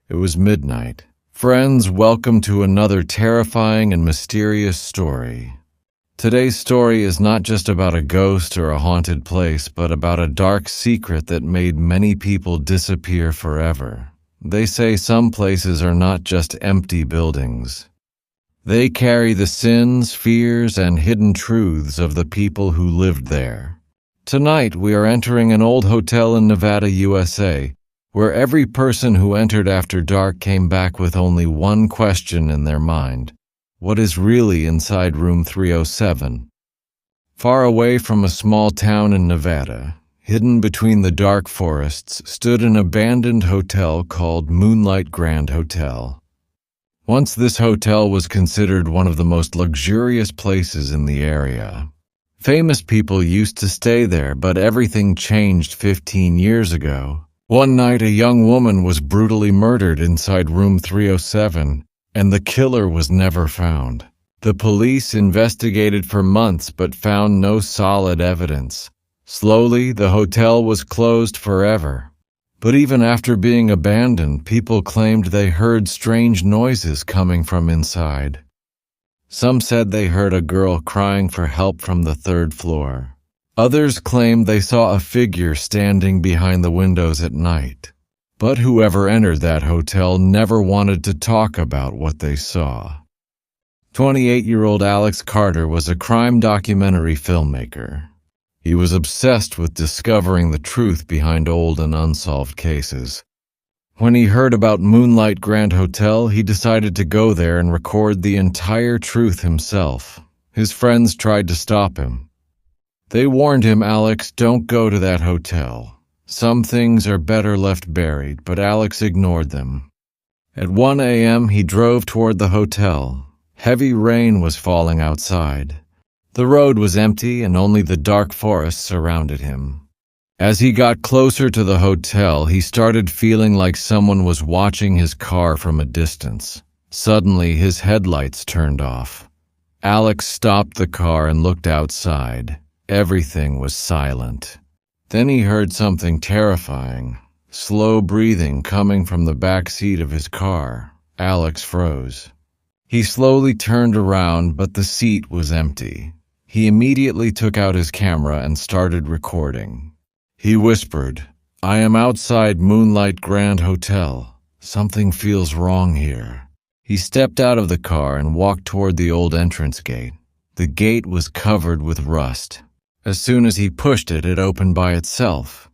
It was midnight. Friends, welcome to another terrifying and mysterious story. Today's story is not just about a ghost or a haunted place, but about a dark secret that made many people disappear forever. They say some places are not just empty buildings. They carry the sins, fears, and hidden truths of the people who lived there. Tonight, we are entering an old hotel in Nevada, USA, where every person who entered after dark came back with only one question in their mind: what is really inside room 307? Far away from a small town in Nevada, hidden between the dark forests, stood an abandoned hotel called Moonlight Grand Hotel. Once this hotel was considered one of the most luxurious places in the area. Famous people used to stay there, but everything changed 15 years ago. One night, a young woman was brutally murdered inside room 307, and the killer was never found. The police investigated for months but found no solid evidence. Slowly, the hotel was closed forever. But even after being abandoned, people claimed they heard strange noises coming from inside. Some said they heard a girl crying for help from the third floor. Others claimed they saw a figure standing behind the windows at night. But whoever entered that hotel never wanted to talk about what they saw. 28-year-old Alex Carter was a crime documentary filmmaker. He was obsessed with discovering the truth behind old and unsolved cases. When he heard about Moonlight Grand Hotel, he decided to go there and record the entire truth himself. His friends tried to stop him. They warned him, "Alex, don't go to that hotel. Some things are better left buried," but Alex ignored them. At 1 a.m., he drove toward the hotel. Heavy rain was falling outside. The road was empty and only the dark forest surrounded him. As he got closer to the hotel, he started feeling like someone was watching his car from a distance. Suddenly, his headlights turned off. Alex stopped the car and looked outside. Everything was silent. Then he heard something terrifying. Slow breathing coming from the back seat of his car. Alex froze. He slowly turned around, but the seat was empty. He immediately took out his camera and started recording. He whispered, "I am outside Moonlight Grand Hotel. Something feels wrong here." He stepped out of the car and walked toward the old entrance gate. The gate was covered with rust. As soon as he pushed it, it opened by itself.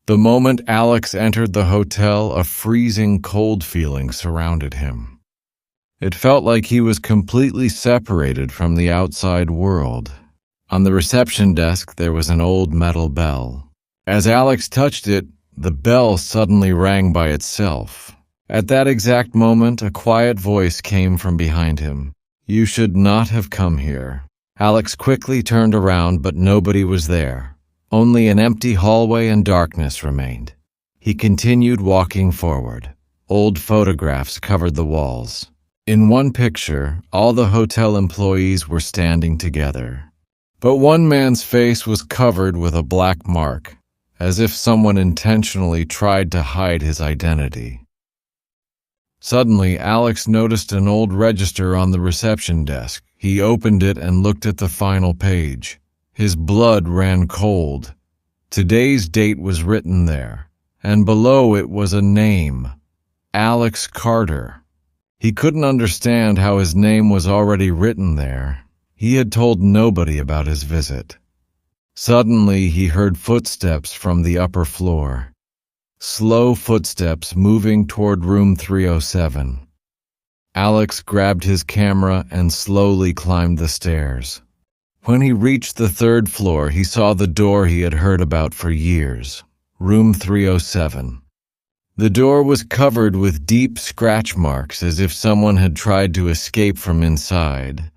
The moment Alex entered the hotel, a freezing cold feeling surrounded him. It felt like he was completely separated from the outside world. On the reception desk, there was an old metal bell. As Alex touched it, the bell suddenly rang by itself. At that exact moment, a quiet voice came from behind him. "You should not have come here." Alex quickly turned around, but nobody was there. Only an empty hallway and darkness remained. He continued walking forward. Old photographs covered the walls. In one picture, all the hotel employees were standing together. But one man's face was covered with a black mark, as if someone intentionally tried to hide his identity. Suddenly, Alex noticed an old register on the reception desk. He opened it and looked at the final page. His blood ran cold. Today's date was written there, and below it was a name: Alex Carter. He couldn't understand how his name was already written there. He had told nobody about his visit. Suddenly, he heard footsteps from the upper floor. Slow footsteps moving toward room 307. Alex grabbed his camera and slowly climbed the stairs. When he reached the third floor, he saw the door he had heard about for years, room 307. The door was covered with deep scratch marks, as if someone had tried to escape from inside.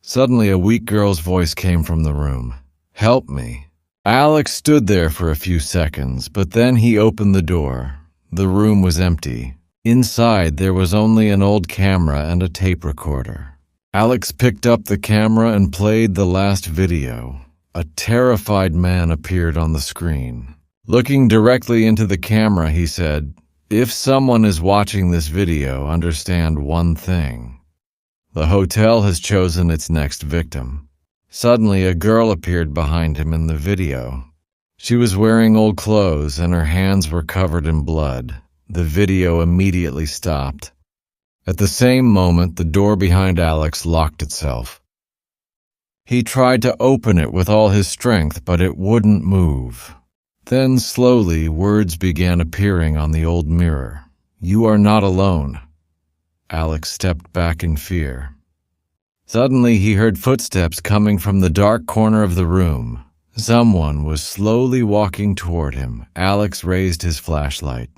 Suddenly, a weak girl's voice came from the room. "Help me." Alex stood there for a few seconds, but then he opened the door. The room was empty. Inside, there was only an old camera and a tape recorder. Alex picked up the camera and played the last video. A terrified man appeared on the screen. Looking directly into the camera, he said, If someone is watching this video, understand one thing. The hotel has chosen its next victim. Suddenly, a girl appeared behind him in the video. She was wearing old clothes and her hands were covered in blood. The video immediately stopped. At the same moment, the door behind Alex locked itself. He tried to open it with all his strength, but it wouldn't move. Then slowly, words began appearing on the old mirror. "You are not alone." Alex stepped back in fear. Suddenly, he heard footsteps coming from the dark corner of the room. Someone was slowly walking toward him. Alex raised his flashlight.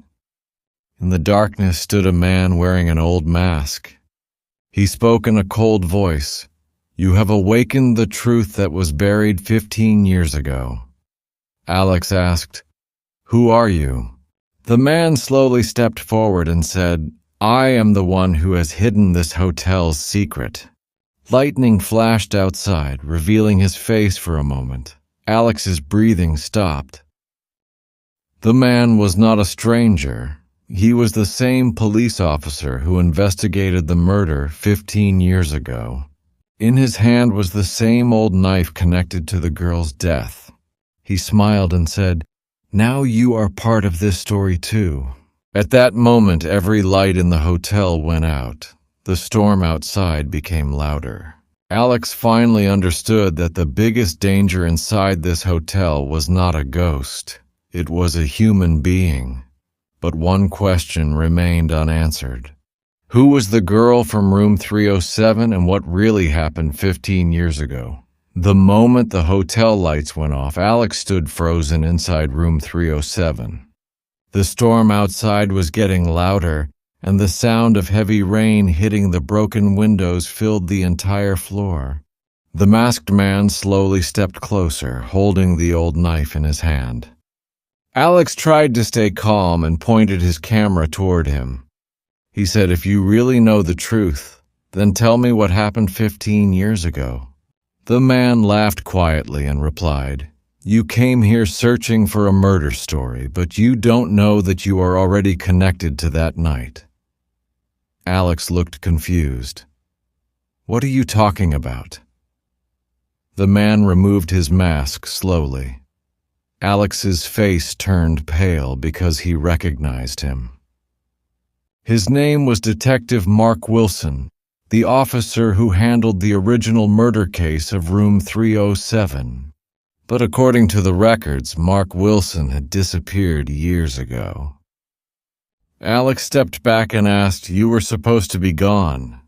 In the darkness stood a man wearing an old mask. He spoke in a cold voice. "You have awakened the truth that was buried 15 years ago." Alex asked, "Who are you?" The man slowly stepped forward and said, "I am the one who has hidden this hotel's secret." Lightning flashed outside, revealing his face for a moment. Alex's breathing stopped. The man was not a stranger. He was the same police officer who investigated the murder 15 years ago. In his hand was the same old knife connected to the girl's death. He smiled and said, "Now you are part of this story too." At that moment, every light in the hotel went out. The storm outside became louder. Alex finally understood that the biggest danger inside this hotel was not a ghost. It was a human being. But one question remained unanswered. Who was the girl from room 307 and what really happened 15 years ago? The moment the hotel lights went off, Alex stood frozen inside room 307. The storm outside was getting louder, and the sound of heavy rain hitting the broken windows filled the entire floor. The masked man slowly stepped closer, holding the old knife in his hand. Alex tried to stay calm and pointed his camera toward him. He said, "If you really know the truth, then tell me what happened 15 years ago." The man laughed quietly and replied, "You came here searching for a murder story, but you don't know that you are already connected to that night." Alex looked confused. "What are you talking about?" The man removed his mask slowly. Alex's face turned pale because he recognized him. His name was Detective Mark Wilson, the officer who handled the original murder case of room 307. But according to the records, Mark Wilson had disappeared years ago. Alex stepped back and asked, "You were supposed to be gone."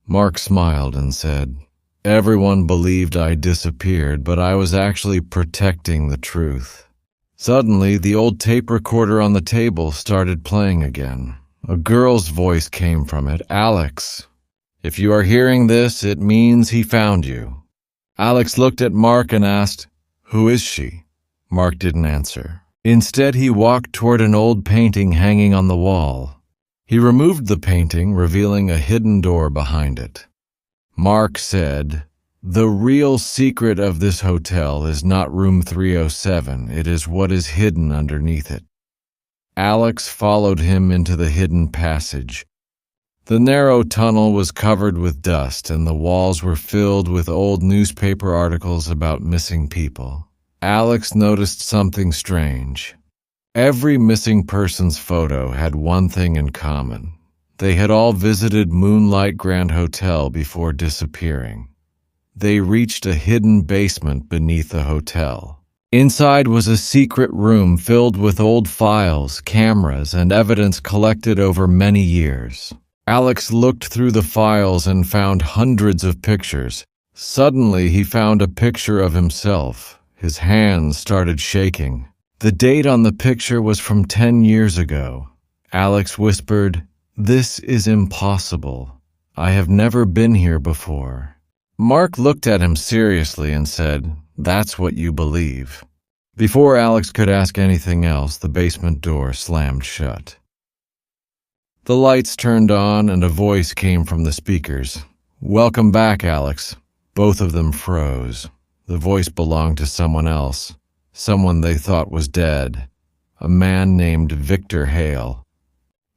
Mark smiled and said, "Everyone believed I disappeared, but I was actually protecting the truth." Suddenly, the old tape recorder on the table started playing again. A girl's voice came from it. "Alex, if you are hearing this, it means he found you." Alex looked at Mark and asked, "Who is she?" Mark didn't answer. Instead, he walked toward an old painting hanging on the wall. He removed the painting, revealing a hidden door behind it. Mark said, "The real secret of this hotel is not room 307. It is what is hidden underneath it." Alex followed him into the hidden passage. The narrow tunnel was covered with dust, and the walls were filled with old newspaper articles about missing people. Alex noticed something strange. Every missing person's photo had one thing in common. They had all visited Moonlight Grand Hotel before disappearing. They reached a hidden basement beneath the hotel. Inside was a secret room filled with old files, cameras, and evidence collected over many years. Alex looked through the files and found hundreds of pictures. Suddenly, he found a picture of himself. His hands started shaking. The date on the picture was from 10 years ago. Alex whispered, "This is impossible. I have never been here before." Mark looked at him seriously and said, "That's what you believe." Before Alex could ask anything else, the basement door slammed shut. The lights turned on and a voice came from the speakers. "Welcome back, Alex." Both of them froze. The voice belonged to someone else, someone they thought was dead, a man named Victor Hale.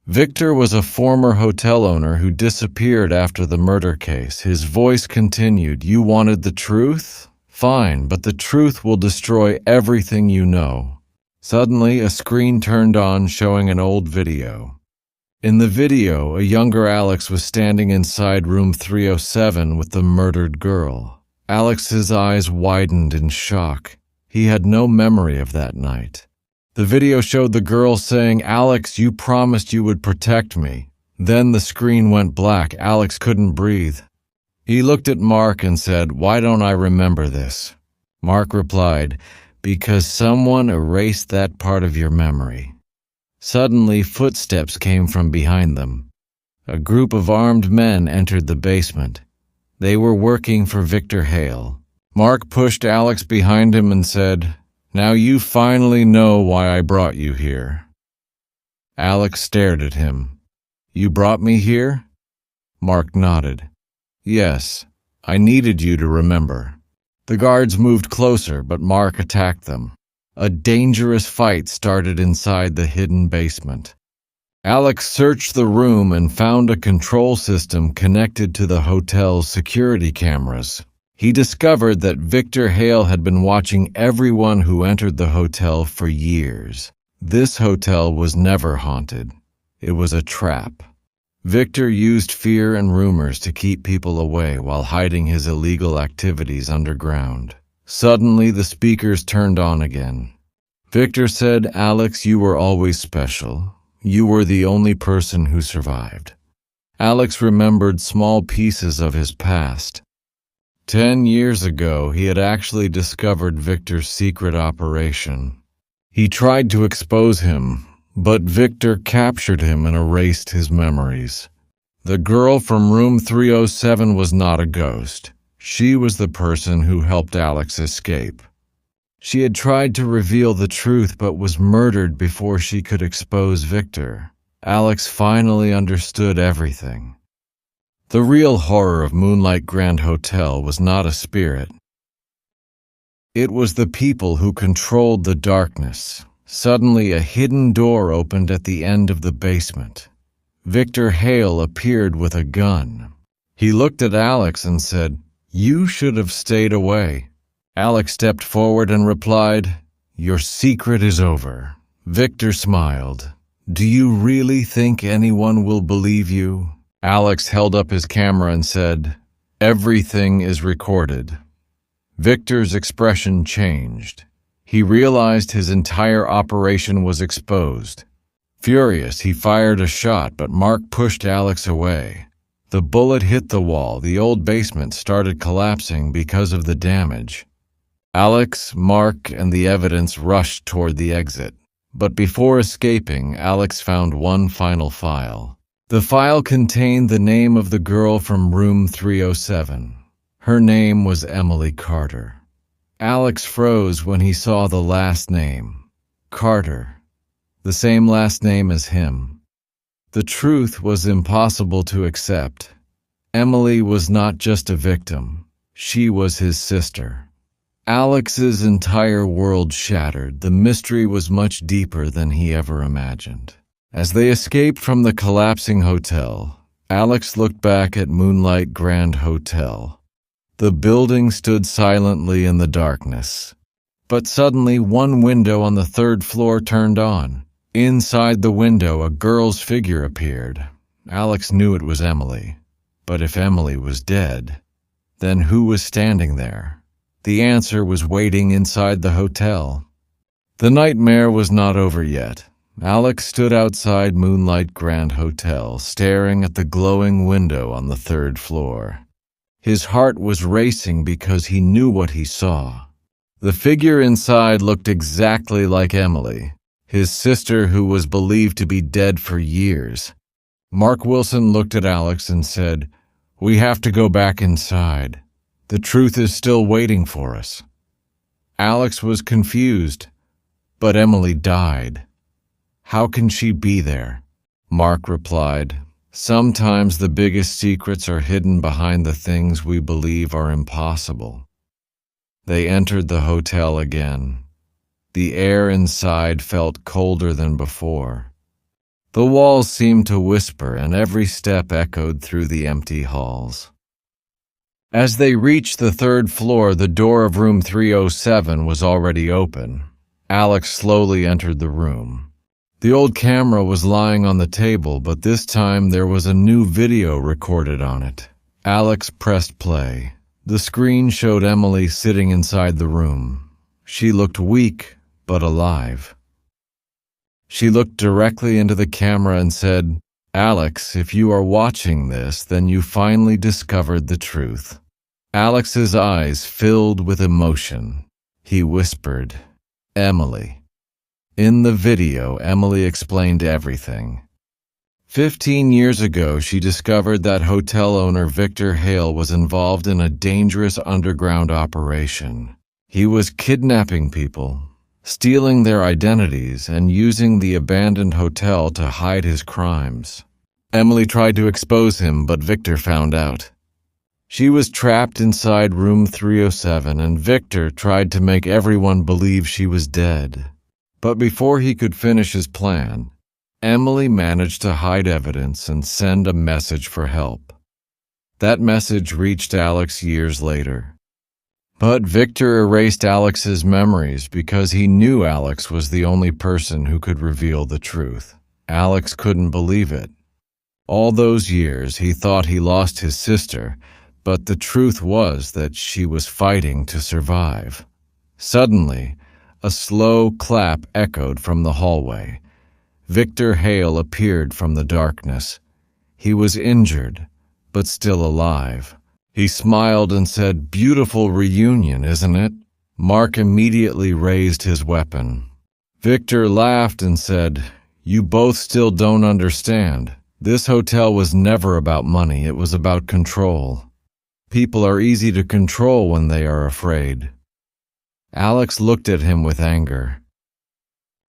Victor was a former hotel owner who disappeared after the murder case. His voice continued, "You wanted the truth? Fine, but the truth will destroy everything you know." Suddenly, a screen turned on showing an old video. In the video, a younger Alex was standing inside room 307 with the murdered girl. Alex's eyes widened in shock. He had no memory of that night. The video showed the girl saying, "Alex, you promised you would protect me." Then the screen went black. Alex couldn't breathe. He looked at Mark and said, "Why don't I remember this?" Mark replied, "Because someone erased that part of your memory." Suddenly, footsteps came from behind them. A group of armed men entered the basement. They were working for Victor Hale. Mark pushed Alex behind him and said, "Now you finally know why I brought you here." Alex stared at him. "You brought me here?" Mark nodded. "Yes, I needed you to remember." The guards moved closer, but Mark attacked them. A dangerous fight started inside the hidden basement. Alex searched the room and found a control system connected to the hotel's security cameras. He discovered that Victor Hale had been watching everyone who entered the hotel for years. This hotel was never haunted. It was a trap. Victor used fear and rumors to keep people away while hiding his illegal activities underground. Suddenly, the speakers turned on again. Victor said, "Alex, you were always special. You were the only person who survived." Alex remembered small pieces of his past. 10 years ago, he had actually discovered Victor's secret operation. He tried to expose him, but Victor captured him and erased his memories. The girl from room 307 was not a ghost. She was the person who helped Alex escape. She had tried to reveal the truth but was murdered before she could expose Victor. Alex finally understood everything. The real horror of Moonlight Grand Hotel was not a spirit. It was the people who controlled the darkness. Suddenly, a hidden door opened at the end of the basement. Victor Hale appeared with a gun. He looked at Alex and said, "You should have stayed away." Alex stepped forward and replied, "Your secret is over." Victor smiled. "Do you really think anyone will believe you?" Alex held up his camera and said, "Everything is recorded." Victor's expression changed. He realized his entire operation was exposed. Furious, he fired a shot, but Mark pushed Alex away. The bullet hit the wall. The old basement started collapsing because of the damage. Alex, Mark, and the evidence rushed toward the exit. But before escaping, Alex found one final file. The file contained the name of the girl from room 307. Her name was Emily Carter. Alex froze when he saw the last name, Carter, the same last name as him. The truth was impossible to accept. Emily was not just a victim. She was his sister. Alex's entire world shattered. The mystery was much deeper than he ever imagined. As they escaped from the collapsing hotel, Alex looked back at Moonlight Grand Hotel. The building stood silently in the darkness. But suddenly, one window on the third floor turned on. Inside the window, a girl's figure appeared. Alex knew it was Emily. But if Emily was dead, then who was standing there? The answer was waiting inside the hotel. The nightmare was not over yet. Alex stood outside Moonlight Grand Hotel, staring at the glowing window on the third floor. His heart was racing because he knew what he saw. The figure inside looked exactly like Emily, his sister who was believed to be dead for years. Mark Wilson looked at Alex and said, "We have to go back inside. The truth is still waiting for us." Alex was confused, but Emily died. How can she be there? Mark replied, "Sometimes the biggest secrets are hidden behind the things we believe are impossible." They entered the hotel again. The air inside felt colder than before. The walls seemed to whisper, and every step echoed through the empty halls. As they reached the third floor, the door of room 307 was already open. Alex slowly entered the room. The old camera was lying on the table, but this time there was a new video recorded on it. Alex pressed play. The screen showed Emily sitting inside the room. She looked weak, but alive. She looked directly into the camera and said, "Alex, if you are watching this, then you finally discovered the truth." Alex's eyes filled with emotion. He whispered, "Emily." In the video, Emily explained everything. 15 years ago, she discovered that hotel owner Victor Hale was involved in a dangerous underground operation. He was kidnapping people, stealing their identities, and using the abandoned hotel to hide his crimes. Emily tried to expose him, but Victor found out. She was trapped inside room 307, and Victor tried to make everyone believe she was dead. But before he could finish his plan, Emily managed to hide evidence and send a message for help. That message reached Alex years later. But Victor erased Alex's memories because he knew Alex was the only person who could reveal the truth. Alex couldn't believe it. All those years, he thought he lost his sister, but the truth was that she was fighting to survive. Suddenly, a slow clap echoed from the hallway. Victor Hale appeared from the darkness. He was injured, but still alive. He smiled and said, "Beautiful reunion, isn't it?" Mark immediately raised his weapon. Victor laughed and said, "You both still don't understand. This hotel was never about money, it was about control. People are easy to control when they are afraid." Alex looked at him with anger.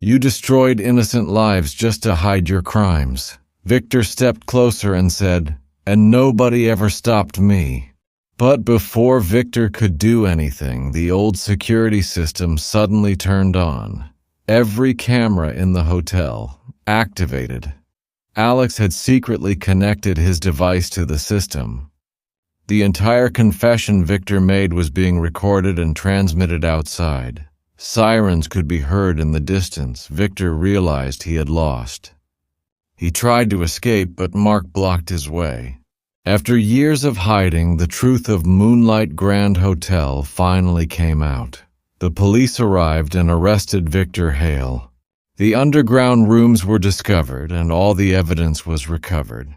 "You destroyed innocent lives just to hide your crimes." Victor stepped closer and said, "And nobody ever stopped me." But before Victor could do anything, the old security system suddenly turned on. Every camera in the hotel activated. Alex had secretly connected his device to the system. The entire confession Victor made was being recorded and transmitted outside. Sirens could be heard in the distance. Victor realized he had lost. He tried to escape, but Mark blocked his way. After years of hiding, the truth of Moonlight Grand Hotel finally came out. The police arrived and arrested Victor Hale. The underground rooms were discovered, and all the evidence was recovered.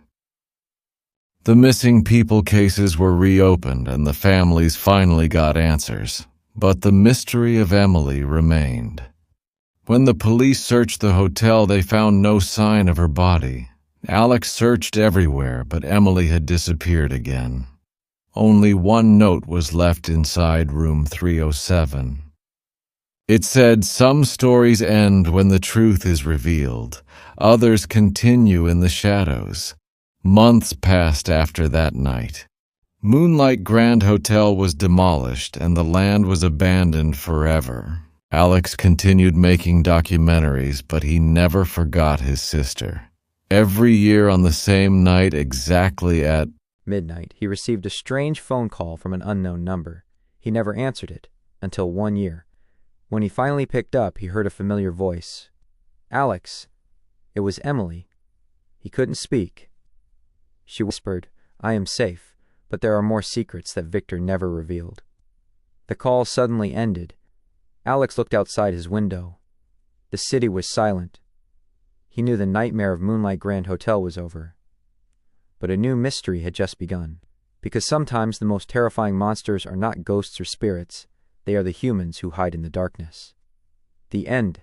The missing people cases were reopened, and the families finally got answers. But the mystery of Emily remained. When the police searched the hotel, they found no sign of her body. Alex searched everywhere, but Emily had disappeared again. Only one note was left inside room 307. It said, "Some stories end when the truth is revealed. Others continue in the shadows." Months passed after that night. Moonlight Grand Hotel was demolished, and the land was abandoned forever. Alex continued making documentaries, but he never forgot his sister. Every year on the same night, exactly at midnight, he received a strange phone call from an unknown number. He never answered it until one year. When he finally picked up, he heard a familiar voice. "Alex." It was Emily. He couldn't speak. She whispered, "I am safe, but there are more secrets that Victor never revealed." The call suddenly ended. Alex looked outside his window. The city was silent. He knew the nightmare of Moonlight Grand Hotel was over. But a new mystery had just begun. Because sometimes the most terrifying monsters are not ghosts or spirits, they are the humans who hide in the darkness. The end.